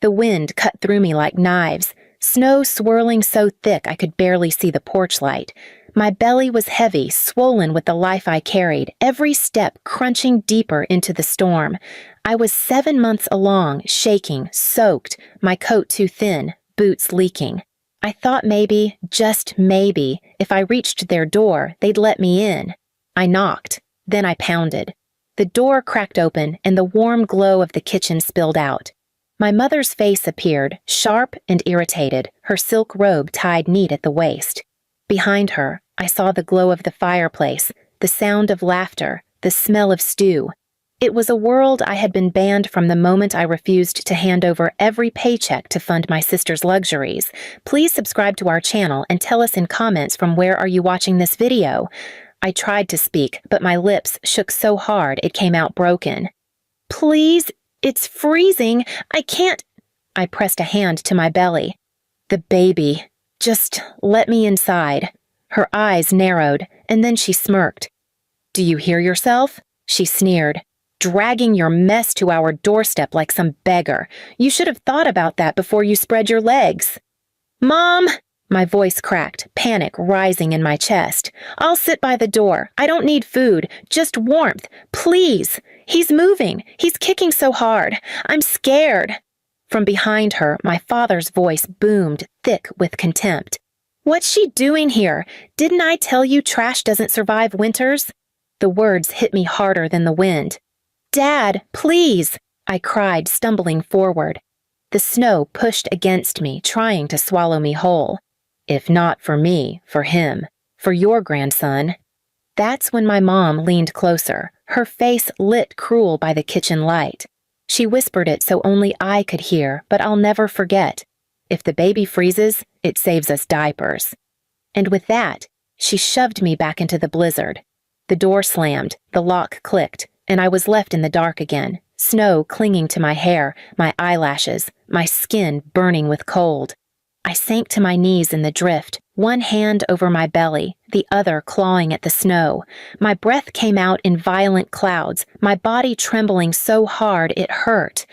The wind cut through me like knives, snow swirling so thick I could barely see the porch light. My belly was heavy, swollen with the life I carried, every step crunching deeper into the storm. I was 7 months along, shaking, soaked, my coat too thin, boots leaking. I thought maybe, just maybe, if I reached their door, they'd let me in. I knocked, then I pounded. The door cracked open, and the warm glow of the kitchen spilled out. My mother's face appeared, sharp and irritated, her silk robe tied neat at the waist. Behind her, I saw the glow of the fireplace, the sound of laughter, the smell of stew. It was a world I had been banned from the moment I refused to hand over every paycheck to fund my sister's luxuries. Please subscribe to our channel and tell us in comments from where are you watching this video. I tried to speak, but my lips shook so hard it came out broken. Please, it's freezing. I can't. I pressed a hand to my belly. The baby. Just let me inside. Her eyes narrowed, and then she smirked. Do you hear yourself? She sneered. Dragging your mess to our doorstep like some beggar. You should have thought about that before you spread your legs. Mom! My voice cracked, panic rising in my chest. I'll sit by the door. I don't need food, just warmth. Please! He's moving. He's kicking so hard. I'm scared. From behind her, my father's voice boomed, thick with contempt. What's she doing here? Didn't I tell you trash doesn't survive winters? The words hit me harder than the wind. Dad, please! I cried, stumbling forward. The snow pushed against me, trying to swallow me whole. If not for me, for him, for your grandson. That's when my mom leaned closer, her face lit cruel by the kitchen light. She whispered it so only I could hear, but I'll never forget. If the baby freezes, it saves us diapers. And with that, she shoved me back into the blizzard. The door slammed, the lock clicked, and I was left in the dark again, snow clinging to my hair, my eyelashes, my skin burning with cold. I sank to my knees in the drift, one hand over my belly, the other clawing at the snow. My breath came out in violent clouds, my body trembling so hard it hurt.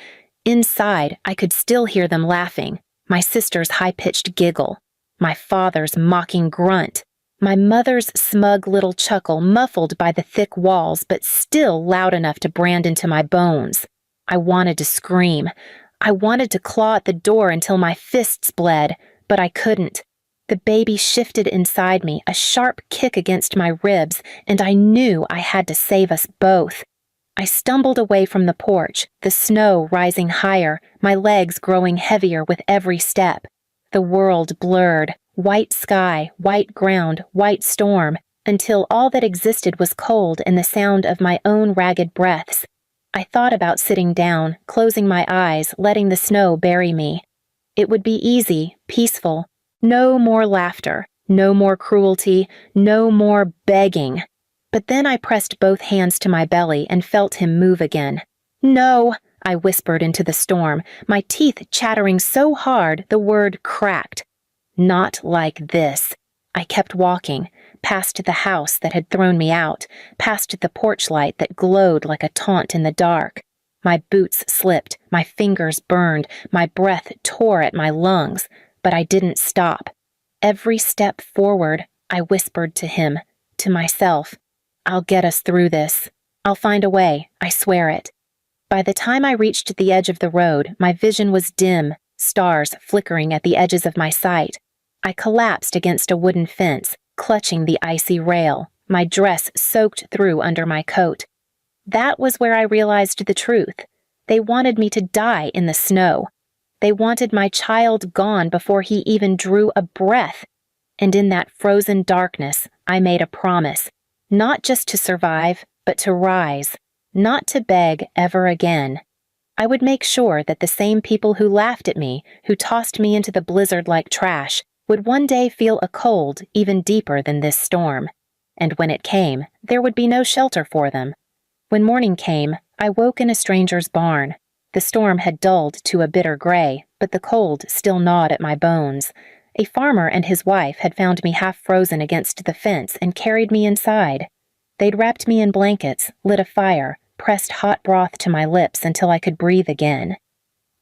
Inside, I could still hear them laughing, my sister's high-pitched giggle, my father's mocking grunt, my mother's smug little chuckle muffled by the thick walls but still loud enough to brand into my bones. I wanted to scream. I wanted to claw at the door until my fists bled, but I couldn't. The baby shifted inside me, a sharp kick against my ribs, and I knew I had to save us both. I stumbled away from the porch, the snow rising higher, my legs growing heavier with every step. The world blurred, white sky, white ground, white storm, until all that existed was cold and the sound of my own ragged breaths. I thought about sitting down, closing my eyes, letting the snow bury me. It would be easy, peaceful. No more laughter, no more cruelty, no more begging. But then I pressed both hands to my belly and felt him move again. No, I whispered into the storm, my teeth chattering so hard the word cracked. Not like this. I kept walking, past the house that had thrown me out, past the porch light that glowed like a taunt in the dark. My boots slipped, my fingers burned, my breath tore at my lungs, but I didn't stop. Every step forward, I whispered to him, to myself, I'll get us through this. I'll find a way, I swear it. By the time I reached the edge of the road, my vision was dim, stars flickering at the edges of my sight. I collapsed against a wooden fence, clutching the icy rail, my dress soaked through under my coat. That was where I realized the truth. They wanted me to die in the snow. They wanted my child gone before he even drew a breath. And in that frozen darkness, I made a promise, not just to survive, but to rise, not to beg ever again. I would make sure that the same people who laughed at me, who tossed me into the blizzard like trash, would one day feel a cold even deeper than this storm. And when it came, there would be no shelter for them. When morning came, I woke in a stranger's barn. The storm had dulled to a bitter gray, but the cold still gnawed at my bones. A farmer and his wife had found me half frozen against the fence and carried me inside. They'd wrapped me in blankets, lit a fire, pressed hot broth to my lips until I could breathe again.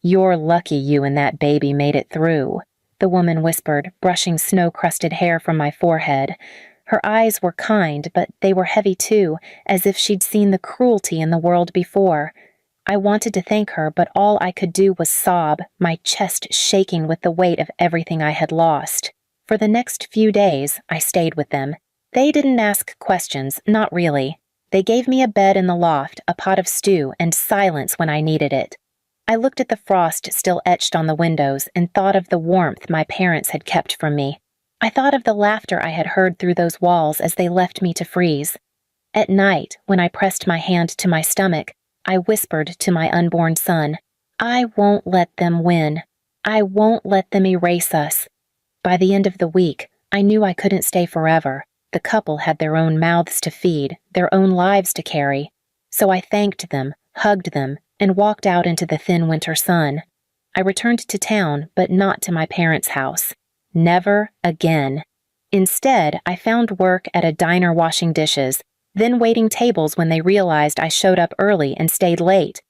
"You're lucky you and that baby made it through," the woman whispered, brushing snow-crusted hair from my forehead. Her eyes were kind, but they were heavy too, as if she'd seen the cruelty in the world before. I wanted to thank her, but all I could do was sob, my chest shaking with the weight of everything I had lost. For the next few days, I stayed with them. They didn't ask questions, not really. They gave me a bed in the loft, a pot of stew, and silence when I needed it. I looked at the frost still etched on the windows and thought of the warmth my parents had kept from me. I thought of the laughter I had heard through those walls as they left me to freeze. At night, when I pressed my hand to my stomach, I whispered to my unborn son, "I won't let them win. I won't let them erase us." By the end of the week, I knew I couldn't stay forever. The couple had their own mouths to feed, their own lives to carry. So I thanked them, hugged them, and walked out into the thin winter sun. I returned to town, but not to my parents' house. Never again. Instead, I found work at a diner washing dishes, then waiting tables when they realized I showed up early and stayed late.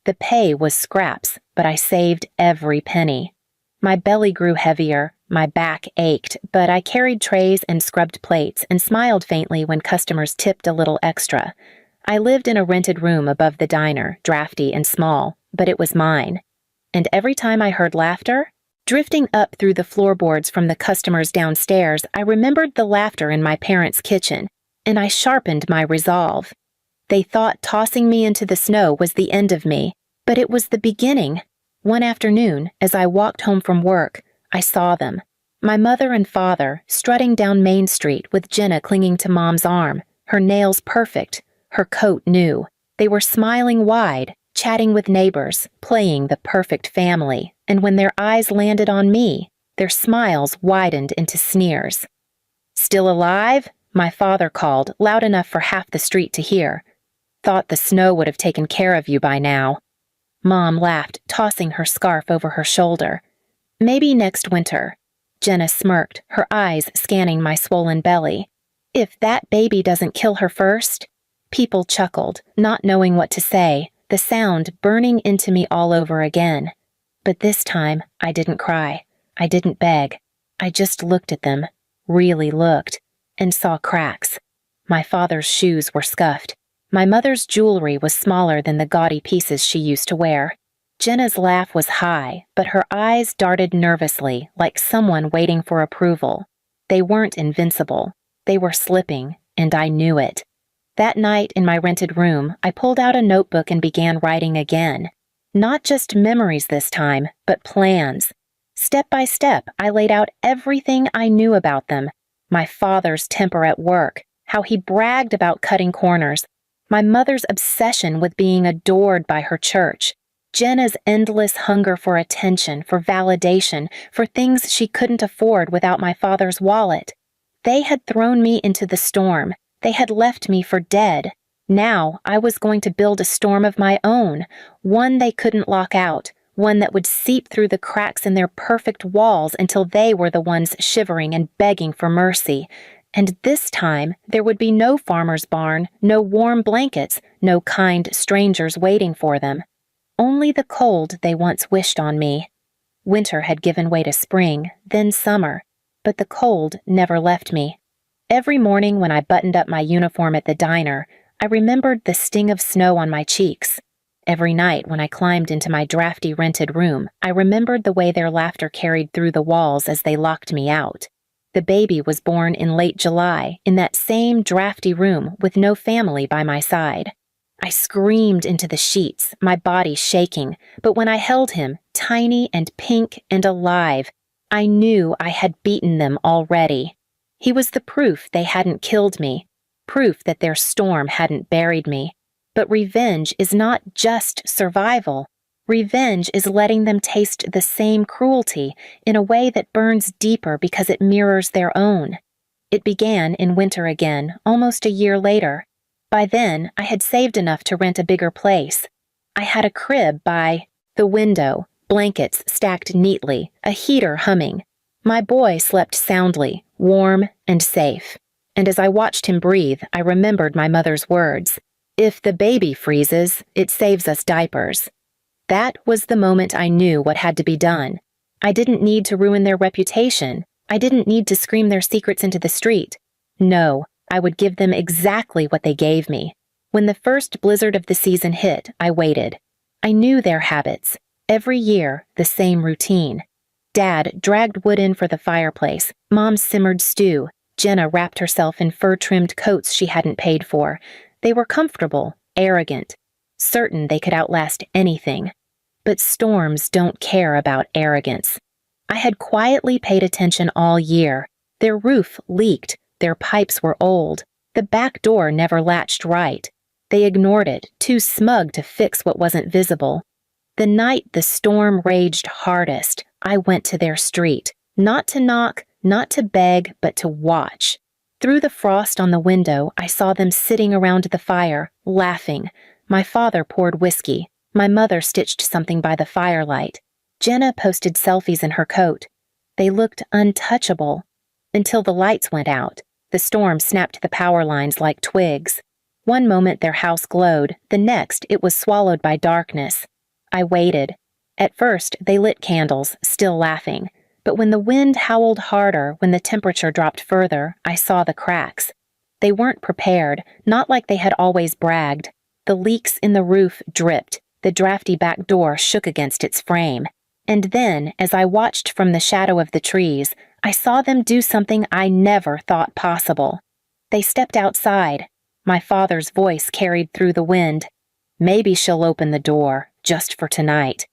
The pay was scraps, but I saved every penny. My belly grew heavier, my back ached, but I carried trays and scrubbed plates and smiled faintly when customers tipped a little extra. I lived in a rented room above the diner, drafty and small, but it was mine. And every time I heard laughter, drifting up through the floorboards from the customers downstairs, I remembered the laughter in my parents' kitchen, and I sharpened my resolve. They thought tossing me into the snow was the end of me, but it was the beginning. One afternoon, as I walked home from work, I saw them. My mother and father, strutting down Main Street with Jenna clinging to Mom's arm, her nails perfect, her coat new. They were smiling wide, chatting with neighbors, playing the perfect family, and when their eyes landed on me, their smiles widened into sneers. "Still alive?" my father called, loud enough for half the street to hear. "Thought the snow would have taken care of you by now." Mom laughed, tossing her scarf over her shoulder. "Maybe next winter." Jenna smirked, her eyes scanning my swollen belly. "If that baby doesn't kill her first?" People chuckled, not knowing what to say, the sound burning into me all over again. But this time, I didn't cry. I didn't beg. I just looked at them, really looked, and saw cracks. My father's shoes were scuffed. My mother's jewelry was smaller than the gaudy pieces she used to wear. Jenna's laugh was high, but her eyes darted nervously, like someone waiting for approval. They weren't invincible. They were slipping, and I knew it. That night in my rented room, I pulled out a notebook and began writing again. Not just memories this time, but plans. Step by step, I laid out everything I knew about them. My father's temper at work, how he bragged about cutting corners, my mother's obsession with being adored by her church, Jenna's endless hunger for attention, for validation, for things she couldn't afford without my father's wallet. They had thrown me into the storm. They had left me for dead. Now I was going to build a storm of my own, one they couldn't lock out, one that would seep through the cracks in their perfect walls until they were the ones shivering and begging for mercy. And this time, there would be no farmer's barn, no warm blankets, no kind strangers waiting for them. Only the cold they once wished on me. Winter had given way to spring, then summer, but the cold never left me. Every morning when I buttoned up my uniform at the diner, I remembered the sting of snow on my cheeks. Every night when I climbed into my drafty rented room, I remembered the way their laughter carried through the walls as they locked me out. The baby was born in late July, in that same drafty room with no family by my side. I screamed into the sheets, my body shaking, but when I held him, tiny and pink and alive, I knew I had beaten them already. He was the proof they hadn't killed me, proof that their storm hadn't buried me. But revenge is not just survival. Revenge is letting them taste the same cruelty in a way that burns deeper because it mirrors their own. It began in winter again, almost a year later. By then, I had saved enough to rent a bigger place. I had a crib by the window, blankets stacked neatly, a heater humming. My boy slept soundly, warm and safe. And as I watched him breathe, I remembered my mother's words. "If the baby freezes, it saves us diapers." That was the moment I knew what had to be done. I didn't need to ruin their reputation. I didn't need to scream their secrets into the street. No, I would give them exactly what they gave me. When the first blizzard of the season hit, I waited. I knew their habits. Every year, the same routine. Dad dragged wood in for the fireplace. Mom simmered stew. Jenna wrapped herself in fur-trimmed coats she hadn't paid for. They were comfortable, arrogant, certain they could outlast anything. But storms don't care about arrogance. I had quietly paid attention all year. Their roof leaked. Their pipes were old. The back door never latched right. They ignored it, too smug to fix what wasn't visible. The night the storm raged hardest, I went to their street. Not to knock, not to beg, but to watch. Through the frost on the window, I saw them sitting around the fire, laughing. My father poured whiskey. My mother stitched something by the firelight. Jenna posted selfies in her coat. They looked untouchable. Until the lights went out. The storm snapped the power lines like twigs. One moment their house glowed, the next it was swallowed by darkness. I waited. At first, they lit candles, still laughing. But when the wind howled harder, when the temperature dropped further, I saw the cracks. They weren't prepared, not like they had always bragged. The leaks in the roof dripped. The drafty back door shook against its frame. And then, as I watched from the shadow of the trees, I saw them do something I never thought possible. They stepped outside. My father's voice carried through the wind. Maybe she'll open the door, just for tonight.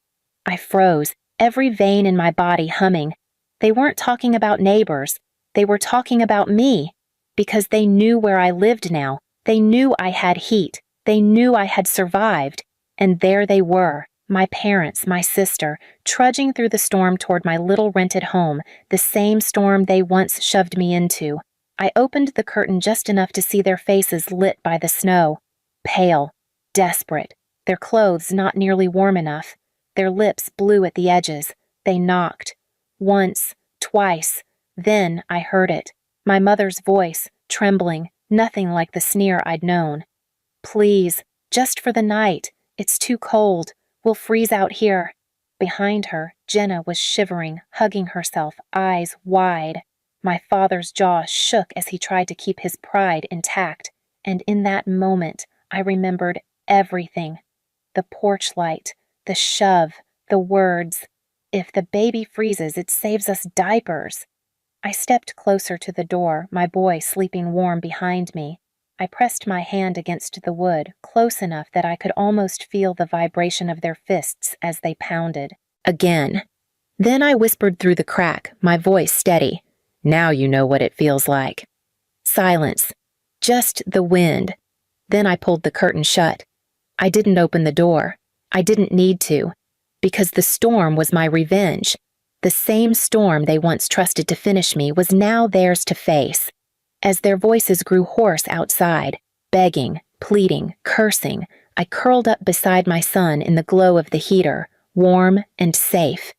I froze, every vein in my body humming. They weren't talking about neighbors. They were talking about me. Because they knew where I lived now. They knew I had heat. They knew I had survived. And there they were, my parents, my sister, trudging through the storm toward my little rented home, the same storm they once shoved me into. I opened the curtain just enough to see their faces lit by the snow. Pale, desperate, their clothes not nearly warm enough. Their lips blue at the edges. They knocked. Once, twice. Then I heard it. My mother's voice, trembling, nothing like the sneer I'd known. Please, just for the night. It's too cold. We'll freeze out here. Behind her, Jenna was shivering, hugging herself, eyes wide. My father's jaw shook as he tried to keep his pride intact. And in that moment, I remembered everything. The porch light, the shove, the words. If the baby freezes, it saves us diapers. I stepped closer to the door, my boy sleeping warm behind me. I pressed my hand against the wood, close enough that I could almost feel the vibration of their fists as they pounded. Again. Then I whispered through the crack, my voice steady. Now you know what it feels like. Silence. Just the wind. Then I pulled the curtain shut. I didn't open the door. I didn't need to. Because the storm was my revenge. The same storm they once trusted to finish me was now theirs to face. As their voices grew hoarse outside, begging, pleading, cursing, I curled up beside my son in the glow of the heater, warm and safe.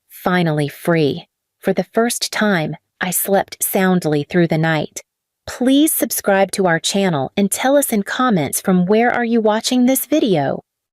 Finally free. For the first time, I slept soundly through the night. Please subscribe to our channel and tell us in comments from where are you watching this video.